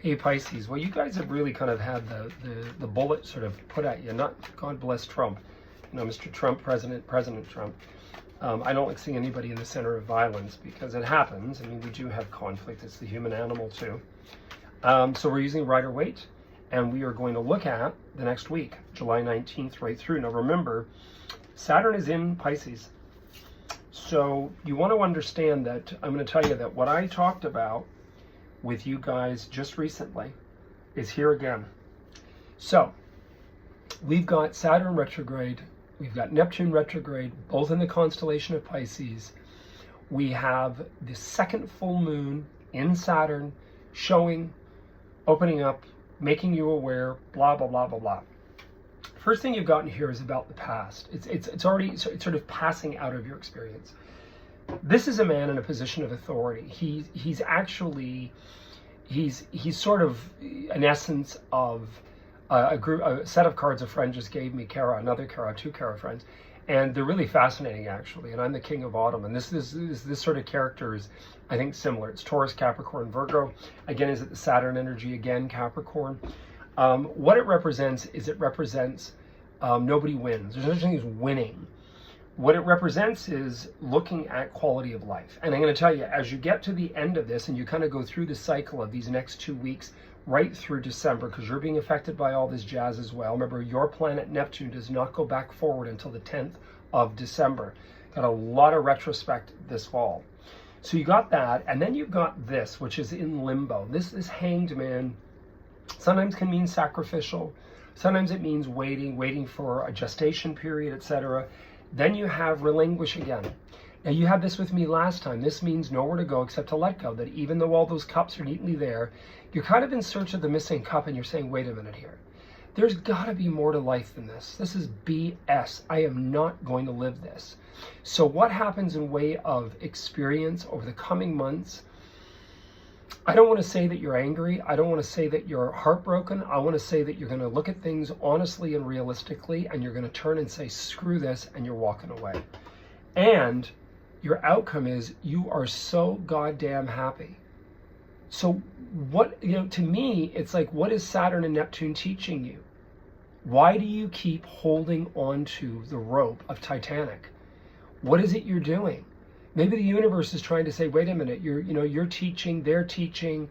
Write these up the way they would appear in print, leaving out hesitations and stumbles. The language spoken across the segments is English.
Hey Pisces, well you guys have really kind of had the bullet sort of put at you. Not God bless Trump, you know, Mr. Trump, President Trump. I don't like seeing anybody in the center of violence because it happens. I mean, we do have conflict. It's the human animal too. So we're using Rider-Waite, and we are going to look at the next week, July 19th right through. Now remember, Saturn is in Pisces. So you want to understand that I'm going to tell you that what I talked about with you guys just recently is here again. So we've got Saturn retrograde, we've got Neptune retrograde, both in the constellation of Pisces. We have the second full moon in Saturn showing, opening up, making you aware, blah, blah, blah, blah, blah. First thing you've gotten here is about the past. It's already sort of passing out of your experience. This is a man in a position of authority. He's sort of an essence of a set of cards a friend just gave me, Kara, another Kara, two Kara friends, and they're really fascinating actually. And I'm the King of Autumn, and this sort of character is, I think, similar. It's Taurus, Capricorn, Virgo. Again, is it the Saturn energy? Again, Capricorn. What it represents is nobody wins. There's no such thing as winning. What it represents is looking at quality of life. And I'm going to tell you, as you get to the end of this and you kind of go through the cycle of these next 2 weeks right through December, because you're being affected by all this jazz as well. Remember, your planet Neptune does not go back forward until the 10th of December. Got a lot of retrospect this fall. So you got that, and then you've got this, which is in limbo. This Hanged Man sometimes can mean sacrificial. Sometimes it means waiting for a gestation period, etc. Then you have relinquish again. Now you had this with me last time. This means nowhere to go except to let go. That even though all those cups are neatly there, you're kind of in search of the missing cup and you're saying, wait a minute here. There's got to be more to life than this. This is BS. I am not going to live this. So what happens in way of experience over the coming months? I don't want to say that you're angry. I don't want to say that you're heartbroken. I want to say that you're going to look at things honestly and realistically, and you're going to turn and say, screw this, and you're walking away. And your outcome is you are so goddamn happy. So what, to me, it's like, what is Saturn and Neptune teaching you? Why do you keep holding on to the rope of Titanic? What is it you're doing? Maybe the universe is trying to say, wait a minute, you're teaching, they're teaching.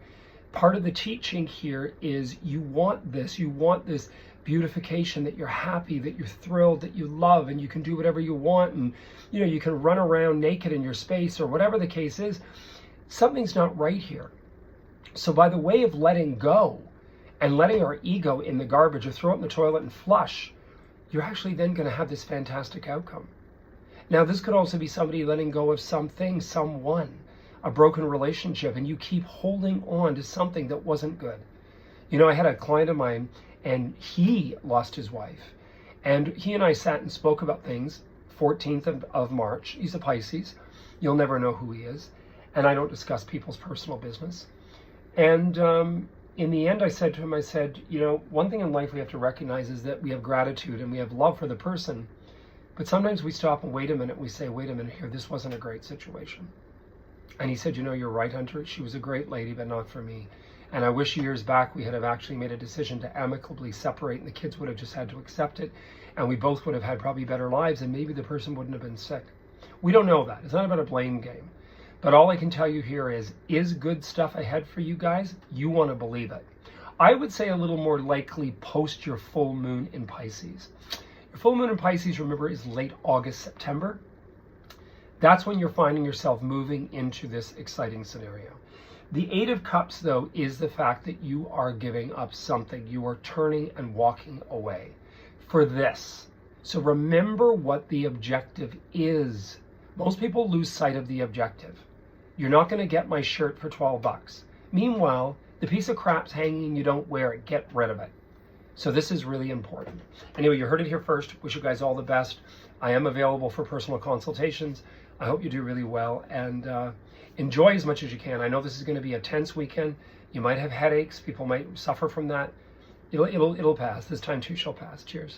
Part of the teaching here is you want this beautification, that you're happy, that you're thrilled, that you love, and you can do whatever you want, and you can run around naked in your space, or whatever the case is. Something's not right here. So by the way of letting go and letting our ego in the garbage or throw it in the toilet and flush, you're actually then going to have this fantastic outcome. Now, this could also be somebody letting go of something, someone, a broken relationship, and you keep holding on to something that wasn't good. I had a client of mine, and he lost his wife. And he and I sat and spoke about things, 14th of March. He's a Pisces. You'll never know who he is. And I don't discuss people's personal business. And in the end, I said to him, one thing in life we have to recognize is that we have gratitude and we have love for the person. But sometimes we stop and wait a minute. We say, wait a minute here, this wasn't a great situation. And he said, you're right, Hunter. She was a great lady, but not for me. And I wish years back we had have actually made a decision to amicably separate, and the kids would have just had to accept it. And we both would have had probably better lives, and maybe the person wouldn't have been sick. We don't know that. It's not about a blame game. But all I can tell you here is good stuff ahead for you guys? You want to believe it. I would say a little more likely post your full moon in Pisces. Your full moon in Pisces, remember, is late August, September. That's when you're finding yourself moving into this exciting scenario. The Eight of Cups, though, is the fact that you are giving up something. You are turning and walking away for this. So remember what the objective is. Most people lose sight of the objective. You're not going to get my shirt for $12. Meanwhile, the piece of crap's hanging, you don't wear it. Get rid of it. So this is really important. Anyway, you heard it here first. Wish you guys all the best. I am available for personal consultations. I hope you do really well, and enjoy as much as you can. I know this is going to be a tense weekend. You might have headaches. People might suffer from that. It'll pass. This time too shall pass. Cheers.